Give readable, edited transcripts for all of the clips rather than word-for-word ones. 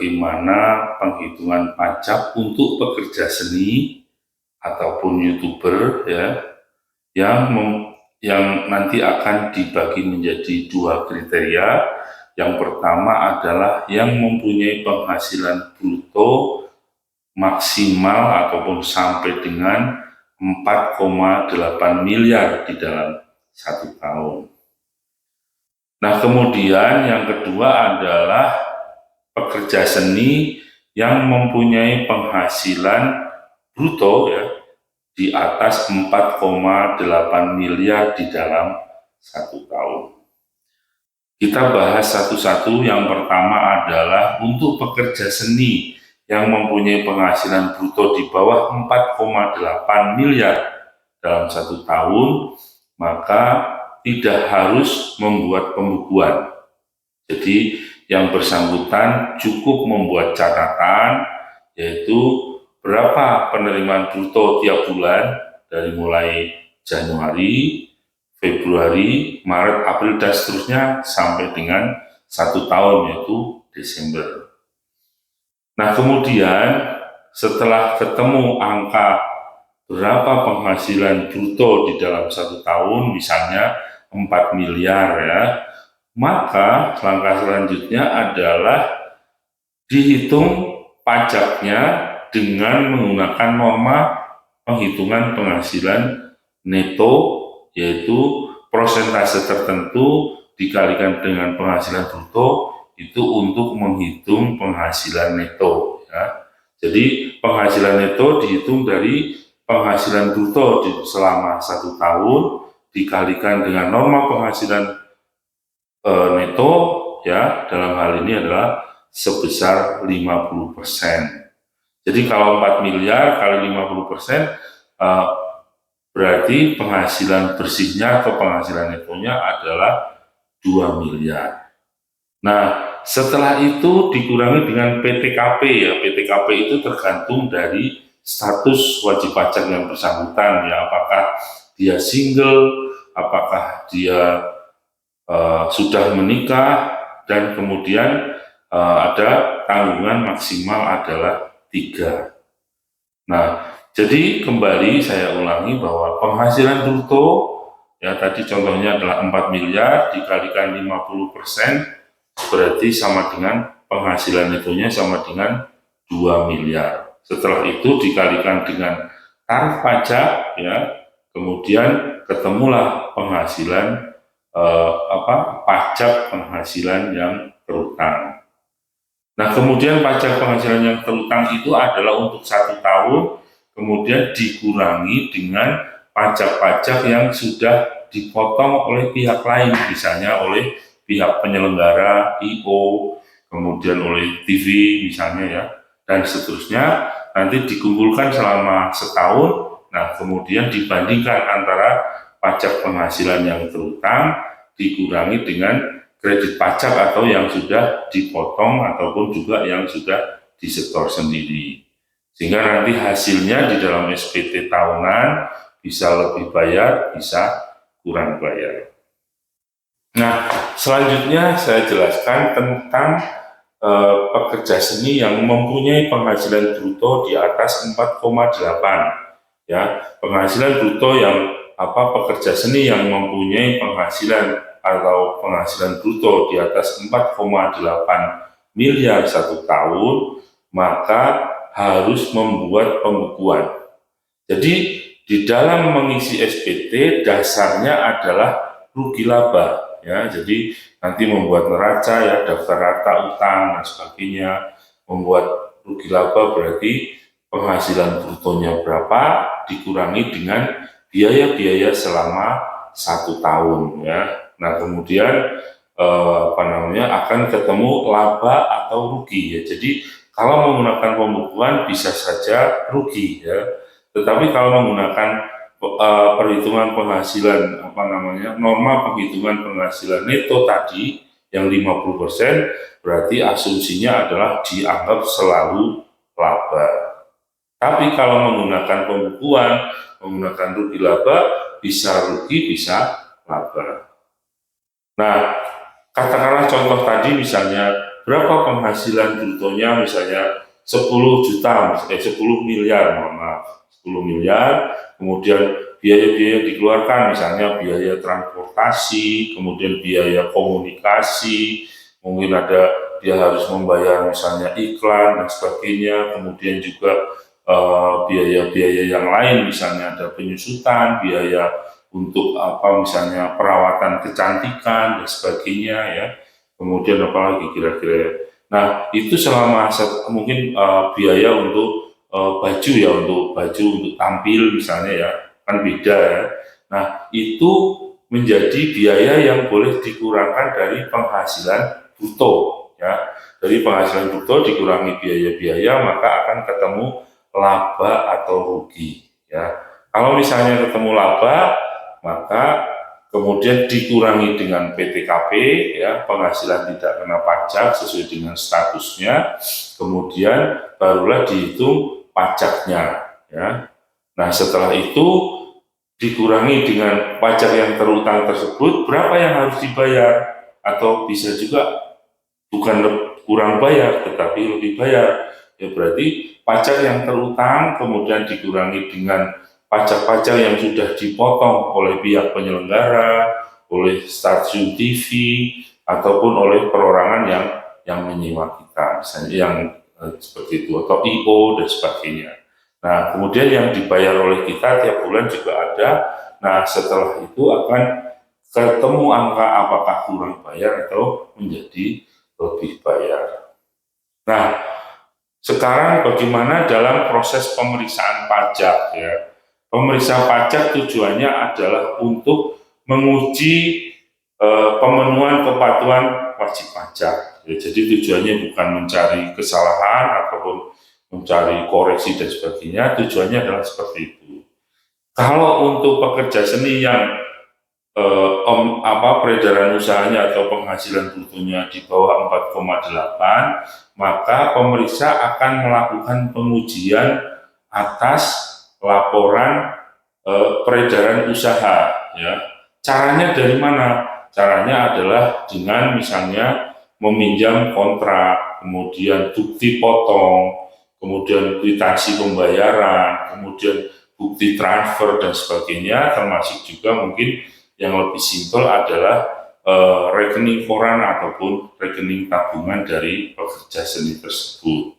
bagaimana penghitungan pajak untuk pekerja seni ataupun YouTuber ya, yang nanti akan dibagi menjadi dua kriteria. Yang pertama adalah yang mempunyai penghasilan bruto maksimal ataupun sampai dengan 4,8 miliar di dalam 1 tahun. Nah, kemudian yang kedua adalah pekerja seni yang mempunyai penghasilan bruto ya di atas 4,8 miliar di dalam 1 tahun. Kita bahas satu-satu. Yang pertama adalah untuk pekerja seni yang mempunyai penghasilan bruto di bawah 4,8 miliar dalam 1 tahun, maka tidak harus membuat pembukuan. Jadi yang bersangkutan cukup membuat catatan, yaitu berapa penerimaan bruto tiap bulan dari mulai Januari, Februari, Maret, April, dan seterusnya sampai dengan 1 tahun, yaitu Desember. Nah, kemudian setelah ketemu angka berapa penghasilan bruto di dalam 1 tahun, misalnya 4 miliar ya, maka langkah selanjutnya adalah dihitung pajaknya dengan menggunakan norma penghitungan penghasilan neto, yaitu persentase tertentu dikalikan dengan penghasilan bruto itu untuk menghitung penghasilan neto ya. Jadi penghasilan neto dihitung dari penghasilan bruto selama 1 tahun dikalikan dengan norma penghasilan neto ya, dalam hal ini adalah sebesar 50%. Jadi kalau 4 miliar kali 50%, berarti penghasilan bersihnya atau penghasilan netonya adalah 2 miliar. Nah, setelah itu dikurangi dengan PTKP ya. PTKP itu tergantung dari status wajib pajak yang bersangkutan ya, apakah dia single, apakah dia sudah menikah, dan kemudian ada tanggungan maksimal adalah 3. Nah, jadi kembali saya ulangi bahwa penghasilan bruto ya tadi contohnya adalah 4 miliar dikalikan 50% berarti sama dengan penghasilan netonya sama dengan 2 miliar. Setelah itu dikalikan dengan tarif pajak ya, kemudian ketemulah penghasilan pajak penghasilan yang terutang. Nah, kemudian pajak penghasilan yang terutang itu adalah untuk 1 tahun, kemudian dikurangi dengan pajak-pajak yang sudah dipotong oleh pihak lain, misalnya oleh pihak penyelenggara, I.O., kemudian oleh TV misalnya ya, dan seterusnya. Nanti dikumpulkan selama setahun, nah kemudian dibandingkan antara pajak penghasilan yang terutang dikurangi dengan kredit pajak atau yang sudah dipotong ataupun juga yang sudah disetor sendiri. Sehingga nanti hasilnya di dalam SPT tahunan bisa lebih bayar, bisa kurang bayar. Nah, selanjutnya saya jelaskan tentang pekerja seni yang mempunyai penghasilan bruto di atas 4,8 ya. Penghasilan bruto yang pekerja seni yang mempunyai penghasilan atau penghasilan bruto di atas 4,8 miliar 1 tahun, maka harus membuat pembukuan. Jadi di dalam mengisi SPT dasarnya adalah rugi laba ya. Jadi nanti membuat neraca ya, daftar rata utang dan sebagainya. Membuat rugi laba berarti penghasilan brutonya berapa dikurangi dengan biaya-biaya selama 1 tahun ya. Nah, kemudian akan ketemu laba atau rugi ya. Jadi kalau menggunakan pembukuan bisa saja rugi ya. Tetapi kalau menggunakan perhitungan penghasilan norma penghitungan penghasilan neto tadi yang 50%, berarti asumsinya adalah dianggap selalu laba. Tapi kalau menggunakan pembukuan, menggunakan rugi laba, bisa rugi, bisa laba. Nah, katakanlah contoh tadi misalnya berapa penghasilan brutonya, misalnya 10 juta, 10 miliar, mohon maaf, 10 miliar, kemudian biaya-biaya dikeluarkan, misalnya biaya transportasi, kemudian biaya komunikasi, mungkin ada dia harus membayar misalnya iklan dan sebagainya, kemudian juga biaya-biaya yang lain, misalnya ada penyusutan, biaya untuk misalnya perawatan kecantikan dan sebagainya ya. Kemudian apalagi kira-kira. Nah, itu selama mungkin biaya untuk baju ya, untuk baju untuk tampil misalnya ya, kan beda ya. Nah, itu menjadi biaya yang boleh dikurangkan dari penghasilan bruto ya. Dari penghasilan bruto dikurangi biaya-biaya, maka akan ketemu laba atau rugi ya. Kalau misalnya ketemu laba, maka kemudian dikurangi dengan PTKP ya, penghasilan tidak kena pajak sesuai dengan statusnya, kemudian barulah dihitung pajaknya ya. Nah, setelah itu dikurangi dengan pajak yang terutang tersebut, berapa yang harus dibayar, atau bisa juga bukan kurang bayar tetapi lebih bayar ya, berarti pajak yang terutang kemudian dikurangi dengan pajak-pajak yang sudah dipotong oleh pihak penyelenggara, oleh stasiun TV, ataupun oleh perorangan yang menyewa kita, misalnya yang seperti itu, atau IO dan sebagainya. Nah, kemudian yang dibayar oleh kita tiap bulan juga ada. Nah, setelah itu akan ketemu angka apakah kurang bayar atau menjadi lebih bayar. Nah, sekarang bagaimana dalam proses pemeriksaan pajak ya? Pemeriksa pajak tujuannya adalah untuk menguji pemenuhan kepatuhan wajib pajak. Ya, jadi tujuannya bukan mencari kesalahan ataupun mencari koreksi dan sebagainya. Tujuannya adalah seperti itu. Kalau untuk pekerja seni yang peredaran usahanya atau penghasilan brutonya di bawah 4,8, maka pemeriksa akan melakukan pengujian atas laporan peredaran usaha ya. Caranya dari mana? Caranya adalah dengan misalnya meminjam kontrak, kemudian bukti potong, kemudian kwitansi pembayaran, kemudian bukti transfer dan sebagainya, termasuk juga mungkin yang lebih simpel adalah rekening koran ataupun rekening tabungan dari pekerja seni tersebut.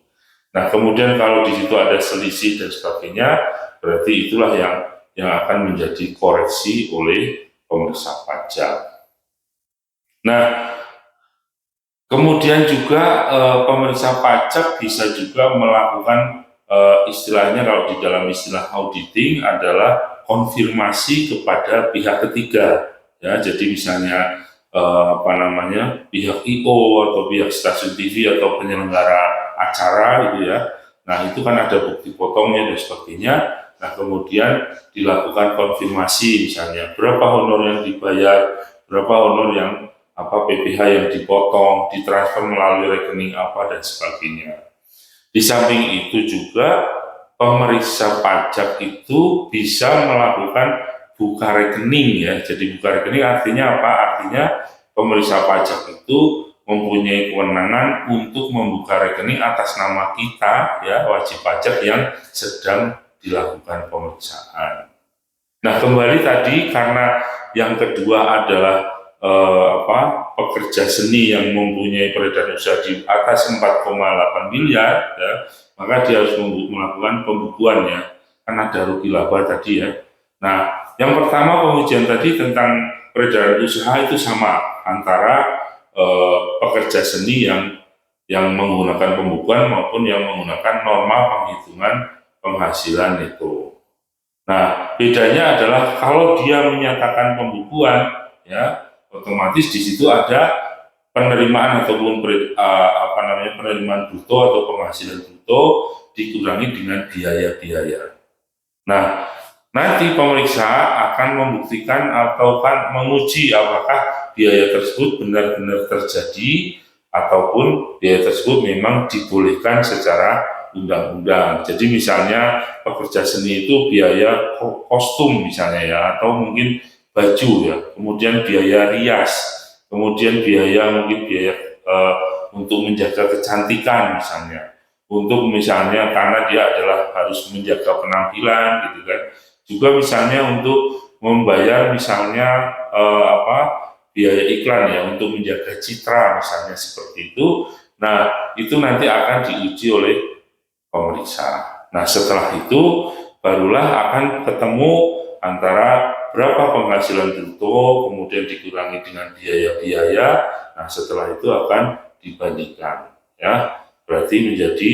Nah, kemudian kalau di situ ada selisih dan sebagainya, berarti itulah yang akan menjadi koreksi oleh pemeriksa pajak. Nah, kemudian juga pemeriksa pajak bisa juga melakukan istilahnya, kalau di dalam istilah auditing adalah konfirmasi kepada pihak ketiga ya. Jadi misalnya pihak IO atau pihak stasiun TV atau penyelenggara acara gitu ya. Nah, itu kan ada bukti potongnya dan sebagainya. Nah, kemudian dilakukan konfirmasi, misalnya berapa honor yang dibayar, berapa honor yang PPh yang dipotong, ditransfer melalui rekening apa dan sebagainya. Di samping itu juga pemeriksa pajak itu bisa melakukan buka rekening ya. Jadi buka rekening artinya apa? Artinya pemeriksa pajak itu mempunyai kewenangan untuk membuka rekening atas nama kita ya, wajib pajak yang sedang dilakukan pemeriksaan. Nah, kembali tadi, karena yang kedua adalah pekerja seni yang mempunyai peredaran usaha di atas 4,8 miliar ya, maka dia harus melakukan pembukuan ya, kan ada rugi laba tadi ya. Nah, yang pertama pengujian tadi tentang peredaran usaha itu sama antara pekerja seni yang menggunakan pembukuan maupun yang menggunakan norma penghitungan penghasilan itu. Nah, bedanya adalah kalau dia menyatakan pembukuan ya, otomatis di situ ada penerimaan ataupun penerimaan bruto atau penghasilan bruto dikurangi dengan biaya-biaya. Nah, nanti pemeriksa akan membuktikan atau kan menguji apakah biaya tersebut benar-benar terjadi ataupun biaya tersebut memang dibolehkan secara undang-undang. Jadi misalnya pekerja seni itu biaya kostum misalnya ya, atau mungkin baju ya, kemudian biaya rias, kemudian biaya untuk menjaga kecantikan misalnya, untuk misalnya karena dia adalah harus menjaga penampilan gitu kan, juga misalnya untuk membayar misalnya biaya iklan ya untuk menjaga citra misalnya seperti itu. Nah, itu nanti akan diuji oleh pemeriksa. Nah, setelah itu barulah akan ketemu antara berapa penghasilan bruto, kemudian dikurangi dengan biaya-biaya. Nah, setelah itu akan dibandingkan, ya, berarti menjadi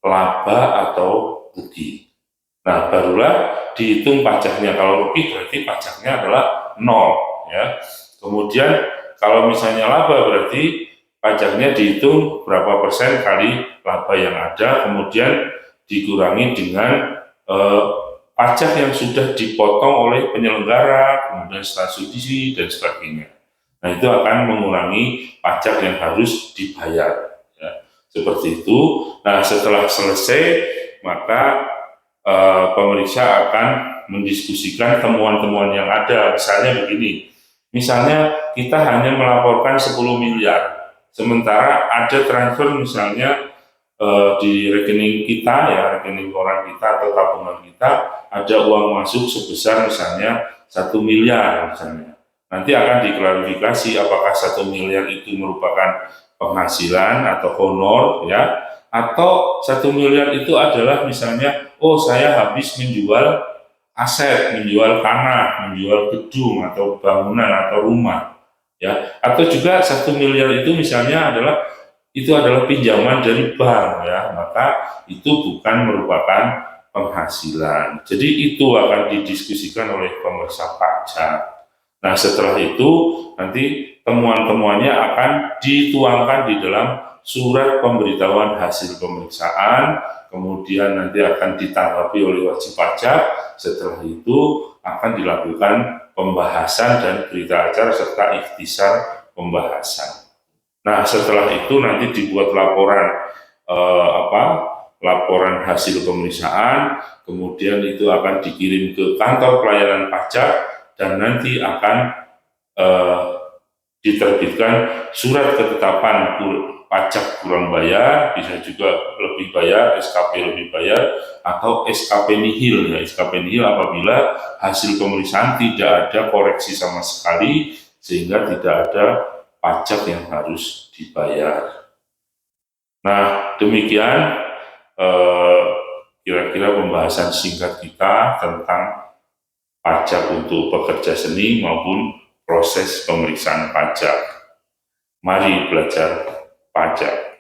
laba atau rugi. Nah, barulah dihitung pajaknya. Kalau rugi berarti pajaknya adalah nol, ya. Kemudian kalau misalnya laba berarti pajaknya dihitung berapa persen kali laba yang ada, kemudian dikurangi dengan pajak yang sudah dipotong oleh penyelenggara, kemudian stasiun dan sebagainya. Nah, itu akan mengurangi pajak yang harus dibayar. Ya. Seperti itu. Nah, setelah selesai, maka pemeriksa akan mendiskusikan temuan-temuan yang ada. Misalnya begini, misalnya kita hanya melaporkan 10 miliar, sementara ada transfer misalnya di rekening kita, ya rekening orang kita atau tabungan kita, ada uang masuk sebesar misalnya 1 miliar misalnya. Nanti akan diklarifikasi apakah 1 miliar itu merupakan penghasilan atau honor, ya, atau 1 miliar itu adalah misalnya, oh saya habis menjual aset, menjual tanah, menjual gedung atau bangunan atau rumah, ya, atau juga 1 miliar itu misalnya adalah pinjaman dari bank, ya, maka itu bukan merupakan penghasilan. Jadi itu akan didiskusikan oleh pemeriksa pajak. Nah, setelah itu nanti temuan-temuannya akan dituangkan di dalam surat pemberitahuan hasil pemeriksaan, kemudian nanti akan ditanggapi oleh wajib pajak. Setelah itu akan dilakukan pembahasan dan berita acara serta ikhtisar pembahasan. Nah, setelah itu nanti dibuat laporan hasil pemeriksaan, kemudian itu akan dikirim ke kantor pelayanan pajak dan nanti akan diterbitkan surat ketetapan pajak kurang bayar, bisa juga lebih bayar, SKP lebih bayar, atau SKP nihil. Ya, SKP nihil apabila hasil pemeriksaan tidak ada koreksi sama sekali sehingga tidak ada pajak yang harus dibayar. Nah, demikian kira-kira pembahasan singkat kita tentang pajak untuk pekerja seni maupun proses pemeriksaan pajak. Mari belajar pajak.